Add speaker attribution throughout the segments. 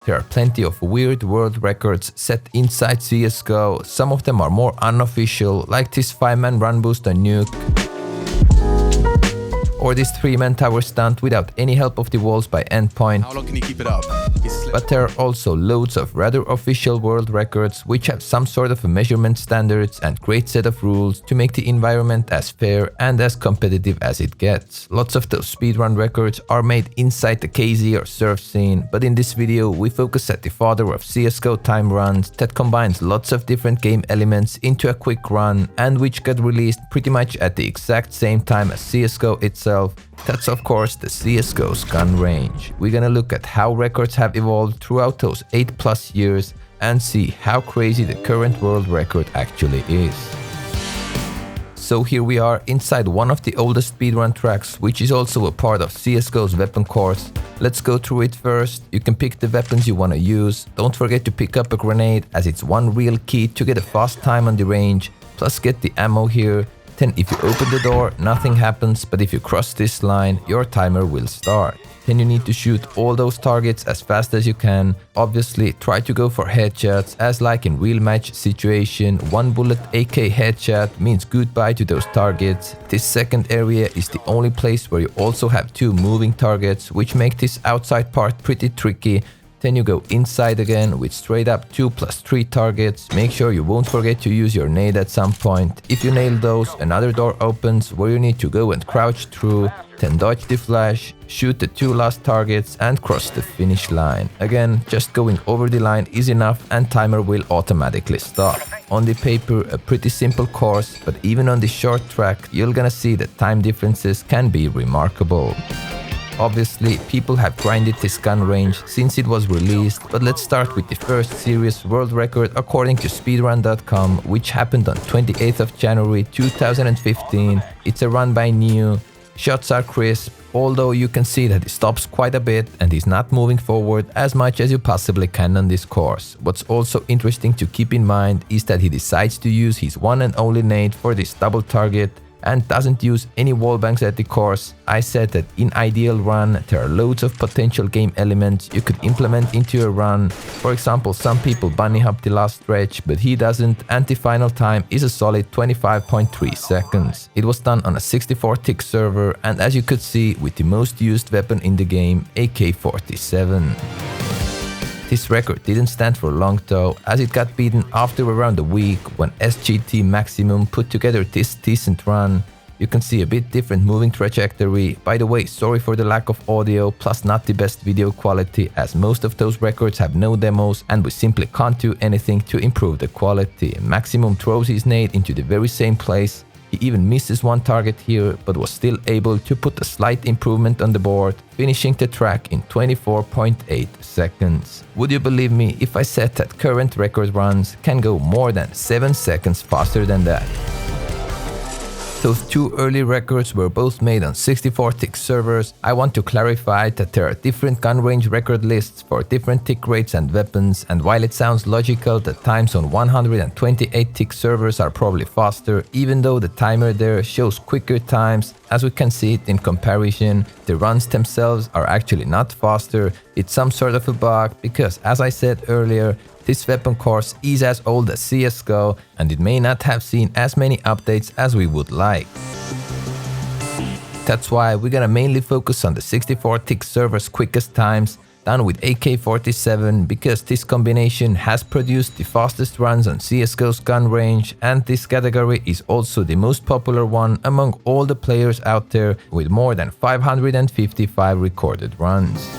Speaker 1: There are plenty of weird world records set inside CSGO. Some of them are more unofficial, like this 5-man run boost on Nuke, or this 3-man tower stunt without any help of the walls by Endpoint.
Speaker 2: How long can he keep it up?
Speaker 1: But there are also loads of rather official world records which have some sort of a measurement standards and great set of rules to make the environment as fair and as competitive as it gets. Lots of those speedrun records are made inside the KZ or surf scene, but in this video we focus at the father of CSGO time runs that combines lots of different game elements into a quick run and which got released pretty much at the exact same time as CSGO itself. That's of course the CSGO's gun range. We're gonna look at how records have evolved throughout those 8+ years and see how crazy the current world record actually is. So here we are inside one of the oldest speedrun tracks, which is also a part of CSGO's weapon course. Let's go through it first. You can pick the weapons you wanna use. Don't forget to pick up a grenade, as it's one real key to get a fast time on the range, plus get the ammo here. Then if you open the door, nothing happens, but if you cross this line, your timer will start. Then you need to shoot all those targets as fast as you can. Obviously, try to go for headshots, as like in real match situation, 1 bullet AK headshot means goodbye to those targets. This second area is the only place where you also have 2 moving targets, which make this outside part pretty tricky. Then you go inside again with straight up 2+3 targets. Make sure you won't forget to use your nade at some point. If you nail those, another door opens where you need to go and crouch through, then dodge the flash, shoot the 2 last targets and cross the finish line. Again, just going over the line is enough and timer will automatically stop. On the paper, a pretty simple course, but even on the short track, you're gonna see that time differences can be remarkable. Obviously, people have grinded this gun range since it was released, but let's start with the first serious world record according to Speedrun.com, which happened on 28th of January 2015. It's a run by Neo. Shots are crisp, although you can see that he stops quite a bit and is not moving forward as much as you possibly can on this course. What's also interesting to keep in mind is that he decides to use his one and only nade for this double target and doesn't use any wallbangs at the course. I said that in ideal run, there are loads of potential game elements you could implement into a run. For example, some people bunny hop the last stretch, but he doesn't, and the final time is a solid 25.3 seconds. It was done on a 64-tick server, and as you could see, with the most used weapon in the game, AK-47. This record didn't stand for long though, as it got beaten after around a week when SGT Maximum put together this decent run. You can see a bit different moving trajectory. By the way, sorry for the lack of audio, plus not the best video quality, as most of those records have no demos and we simply can't do anything to improve the quality. Maximum throws his nade into the very same place. He even misses one target here, but was still able to put a slight improvement on the board, finishing the track in 24.8 seconds. Would you believe me if I said that current record runs can go more than 7 seconds faster than that? Those 2 early records were both made on 64-tick servers. I want to clarify that there are different gun range record lists for different tick rates and weapons, and while it sounds logical that times on 128-tick servers are probably faster, even though the timer there shows quicker times, as we can see it in comparison, the runs themselves are actually not faster. It's some sort of a bug because, as I said earlier, this weapon course is as old as CSGO and it may not have seen as many updates as we would like. That's why we're gonna mainly focus on the 64-tick server's quickest times, done with AK-47, because this combination has produced the fastest runs on CSGO's gun range, and this category is also the most popular one among all the players out there, with more than 555 recorded runs.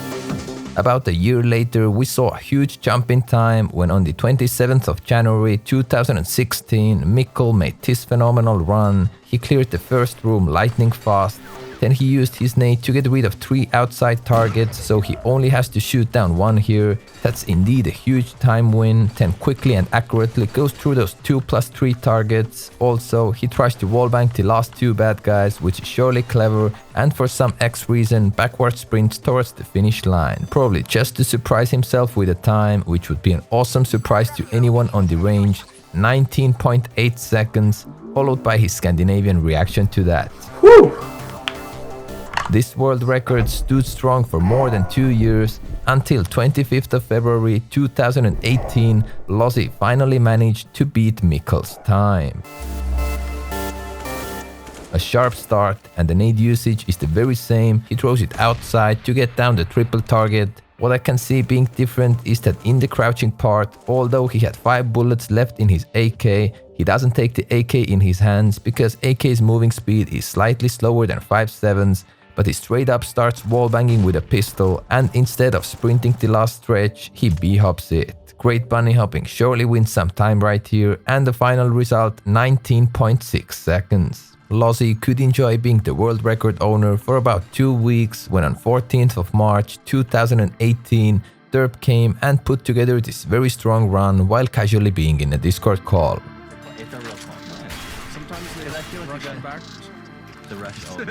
Speaker 1: About a year later, we saw a huge jump in time when on the 27th of January 2016, Mikkel made this phenomenal run. He cleared the first room lightning fast, then he used his nade to get rid of 3 outside targets, so he only has to shoot down 1 here. That's indeed a huge time win, then quickly and accurately goes through those 2+3 targets. Also, he tries to wallbang the last 2 bad guys, which is surely clever, and for some X reason backward sprints towards the finish line, probably just to surprise himself with a time, which would be an awesome surprise to anyone on the range. 19.8 seconds, followed by his Scandinavian reaction to that.
Speaker 3: Woo!
Speaker 1: This world record stood strong for more than 2 years until 25th of February 2018, Lozzy finally managed to beat Mikkel's time. A sharp start and the nade usage is the very same. He throws it outside to get down the triple target. What I can see being different is that in the crouching part, although he had 5 bullets left in his AK, he doesn't take the AK in his hands because AK's moving speed is slightly slower than 5.7's, but he straight up starts wallbanging with a pistol and instead of sprinting the last stretch, he b-hops it. Great bunny hopping surely wins some time right here, and the final result 19.6 seconds. Lozzy could enjoy being the world record owner for about 2 weeks when on 14th of March 2018 Derp came and put together this very strong run while casually being in a Discord call.
Speaker 2: It's a real fun. Sometimes they feel like you backwards. The rush. Oh, so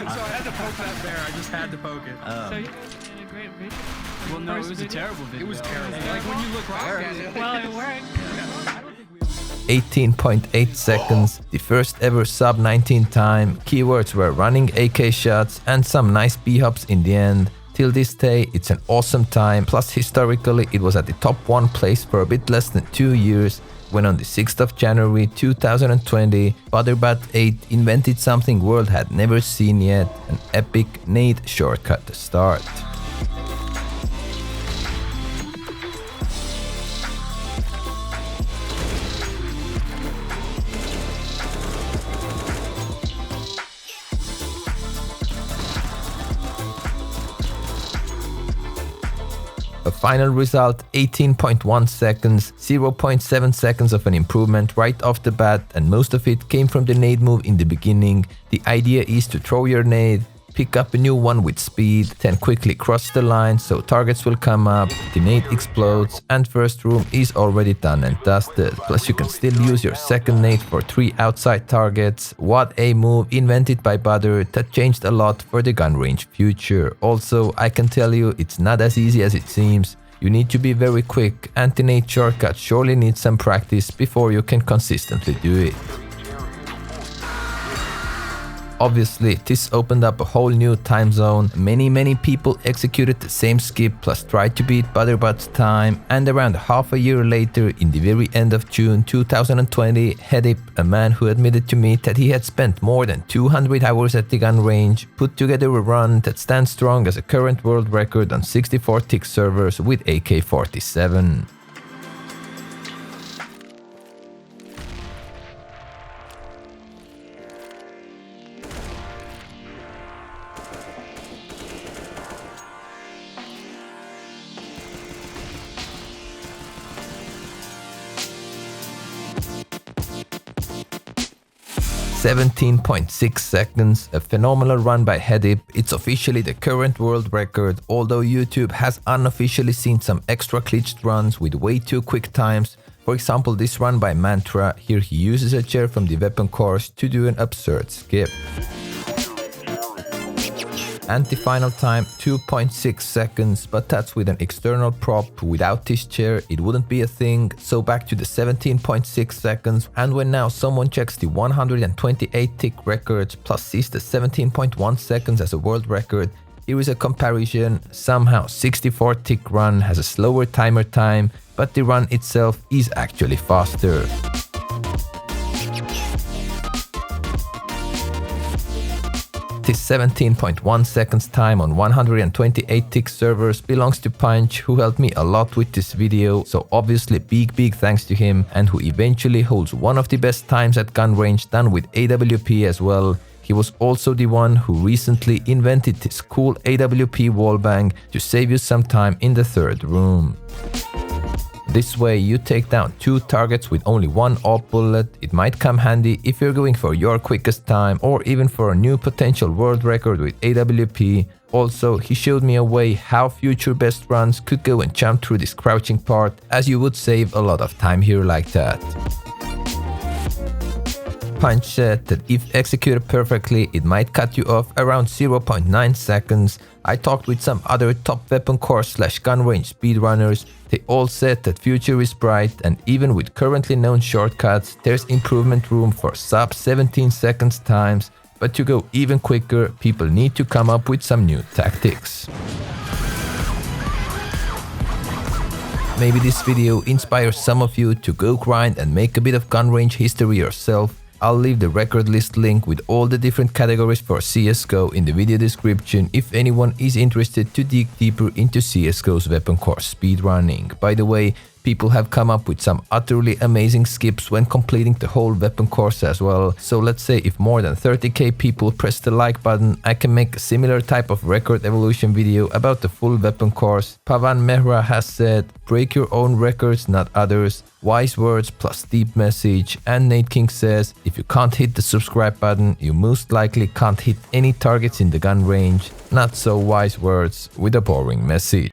Speaker 2: I had to poke that bear. I just had to poke it.
Speaker 3: So you guys did a great video.
Speaker 2: Well, no, it was a terrible video. It was terrible.
Speaker 3: Like
Speaker 2: when you look back at it.
Speaker 3: Well, it worked.
Speaker 1: 18.8 seconds, the first ever sub 19 time. Keywords were running AK shots and some nice b-hops in the end. Till this day, it's an awesome time, plus historically it was at the top 1 place for a bit less than 2 years, when on the 6th of January 2020, Butterbat 8 invented something world had never seen yet, an epic nade shortcut to start. A final result 18.1 seconds, 0.7 seconds of an improvement right off the bat, and most of it came from the nade move in the beginning. The idea is to throw your nade, pick up a new one with speed, then quickly cross the line so targets will come up, the nade explodes, and first room is already done and dusted. Plus you can still use your second nade for 3 outside targets. What a move invented by Butter that changed a lot for the gun range future. Also, I can tell you it's not as easy as it seems. You need to be very quick, and the nade shortcut surely needs some practice before you can consistently do it. Obviously, this opened up a whole new time zone. Many people executed the same skip plus tried to beat Butterbutt's time, and around half a year later, in the very end of June 2020, Hedip, a man who admitted to me that he had spent more than 200 hours at the gun range, put together a run that stands strong as a current world record on 64-tick servers with AK-47. $17.6 seconds, a phenomenal run by Hedip. It's officially the current world record, although YouTube has unofficially seen some extra glitched runs with way too quick times. For example, this run by Mantra, here he uses a chair from the weapon course to do an absurd skip. And the final time 2.6 seconds, but that's with an external prop. Without this chair it wouldn't be a thing. So back to the 17.6 seconds, and when now someone checks the 128 tick records plus sees the 17.1 seconds as a world record, here is a comparison. Somehow 64 tick run has a slower timer time, but the run itself is actually faster. This 17.1 seconds time on 128 tick servers belongs to Punch, who helped me a lot with this video, so obviously big thanks to him, and who eventually holds one of the best times at gun range done with AWP as well. He was also the one who recently invented this cool AWP wallbang to save you some time in the third room. This way you take down 2 targets with only 1 AWP bullet. It might come handy if you're going for your quickest time or even for a new potential world record with AWP. Also, he showed me a way how future best runs could go and jump through this crouching part, as you would save a lot of time here like that. Punch said that if executed perfectly, it might cut you off around 0.9 seconds. I talked with some other top weapon course / gun range speedrunners. They all said that future is bright, and even with currently known shortcuts, there's improvement room for sub 17 seconds times. But to go even quicker, people need to come up with some new tactics. Maybe this video inspires some of you to go grind and make a bit of gun range history yourself. I'll leave the record list link with all the different categories for CSGO in the video description if anyone is interested to dig deeper into CSGO's weapon course speedrunning. By the way, people have come up with some utterly amazing skips when completing the whole weapon course as well. So let's say if more than 30k people press the like button, I can make a similar type of record evolution video about the full weapon course. Pavan Mehra has said, break your own records, not others. Wise words plus deep message. And NadeKing says, if you can't hit the subscribe button, you most likely can't hit any targets in the gun range. Not so wise words with a boring message.